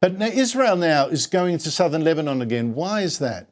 But now Israel now is going into southern Lebanon again. Why is that?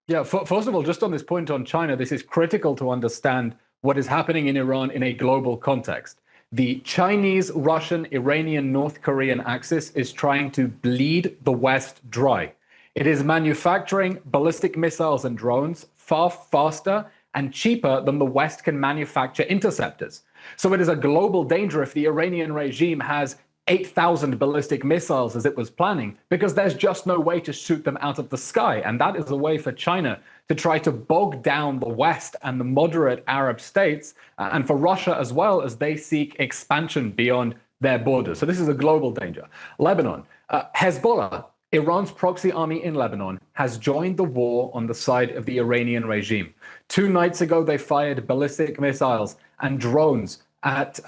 Yeah, first of all, just on this point on China, this is critical to understand what is happening in Iran in a global context. The Chinese, Russian, Iranian, North Korean axis is trying to bleed the West dry. It is manufacturing ballistic missiles and drones far faster and cheaper than the West can manufacture interceptors. So it is a global danger if the Iranian regime has 8,000 ballistic missiles as it was planning, because there's just no way to shoot them out of the sky. And that is a way for China to try to bog down the West and the moderate Arab states, and for Russia as well, as they seek expansion beyond their borders. So this is a global danger. Lebanon, Hezbollah, Iran's proxy army in Lebanon, has joined the war on the side of the Iranian regime. 2 nights ago, they fired ballistic missiles and drones at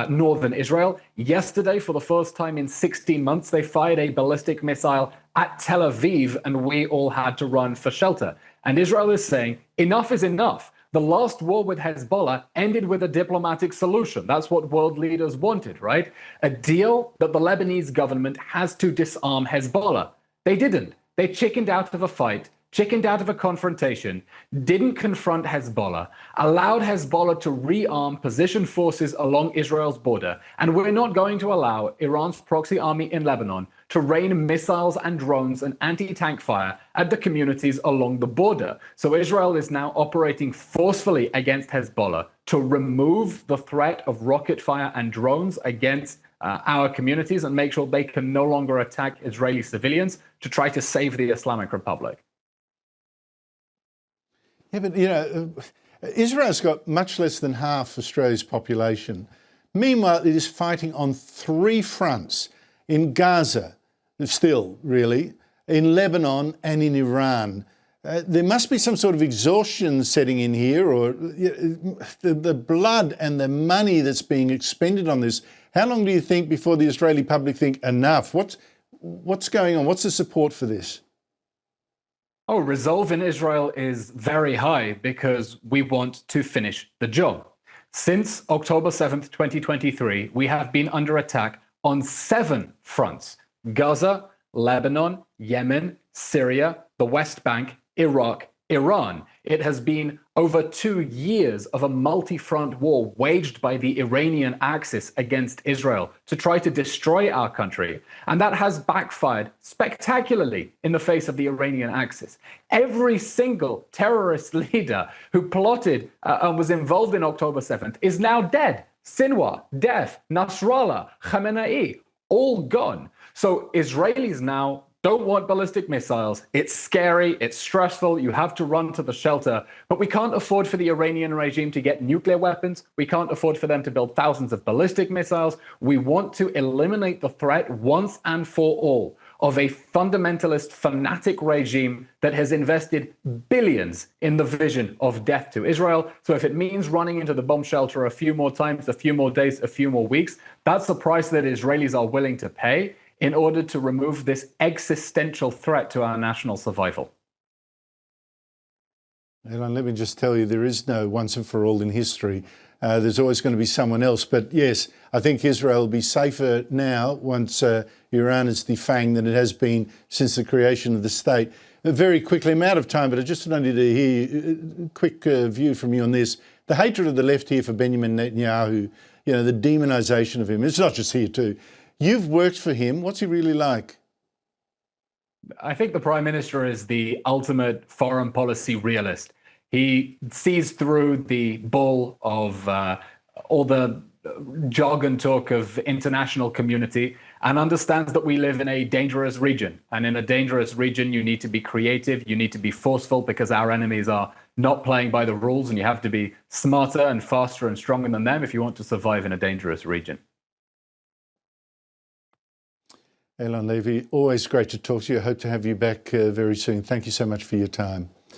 northern Israel. Yesterday, for the first time in 16 months, they fired a ballistic missile at Tel Aviv, and we all had to run for shelter. And Israel is saying, enough is enough. The last war with Hezbollah ended with a diplomatic solution. That's what world leaders wanted, right? A deal that the Lebanese government has to disarm Hezbollah. They didn't. They chickened out of a fight, chickened out of a confrontation, didn't confront Hezbollah, allowed Hezbollah to rearm position forces along Israel's border, and we're not going to allow Iran's proxy army in Lebanon to rain missiles and drones and anti-tank fire at the communities along the border. So Israel is now operating forcefully against Hezbollah to remove the threat of rocket fire and drones against our communities and make sure they can no longer attack Israeli civilians to try to save the Islamic Republic. Yeah, but, you know, Israel's got much less than half Australia's population. Meanwhile, it is fighting on 3 fronts: in Gaza, still, really, in Lebanon and in Iran. There must be some sort of exhaustion setting in here, or the blood and the money that's being expended on this. How long do you think before the Israeli public think, enough? What's going on? What's the support for this? Oh, resolve in Israel is very high because we want to finish the job. Since October 7th, 2023, we have been under attack on 7 fronts: Gaza, Lebanon, Yemen, Syria, the West Bank, Iraq, Iran. It has been over 2 years of a multi-front war waged by the Iranian axis against Israel to try to destroy our country. And that has backfired spectacularly in the face of the Iranian axis. Every single terrorist leader who plotted and was involved in October 7th is now dead. Sinwar, Deif, Nasrallah, Khamenei, all gone. So Israelis now don't want ballistic missiles. It's scary, it's stressful, you have to run to the shelter, but we can't afford for the Iranian regime to get nuclear weapons. We can't afford for them to build thousands of ballistic missiles. We want to eliminate the threat once and for all of a fundamentalist, fanatic regime that has invested billions in the vision of death to Israel. So if it means running into the bomb shelter a few more times, a few more days, a few more weeks, that's the price that Israelis are willing to pay in order to remove this existential threat to our national survival. Eylon, let me just tell you, there is no once and for all in history. There's always going to be someone else. But yes, I think Israel will be safer now once Iran is defanged than it has been since the creation of the state. Very quickly, I'm out of time, but I just wanted to hear a quick view from you on this. The hatred of the left here for Benjamin Netanyahu, you know, the demonisation of him. It's not just here too. You've worked for him. What's he really like? I think the Prime Minister is the ultimate foreign policy realist. He sees through the bull of all the jargon talk of international community and understands that we live in a dangerous region. And in a dangerous region, you need to be creative, you need to be forceful, because our enemies are not playing by the rules, and you have to be smarter and faster and stronger than them if you want to survive in a dangerous region. Eylon Levy, always great to talk to you. I hope to have you back very soon. Thank you so much for your time.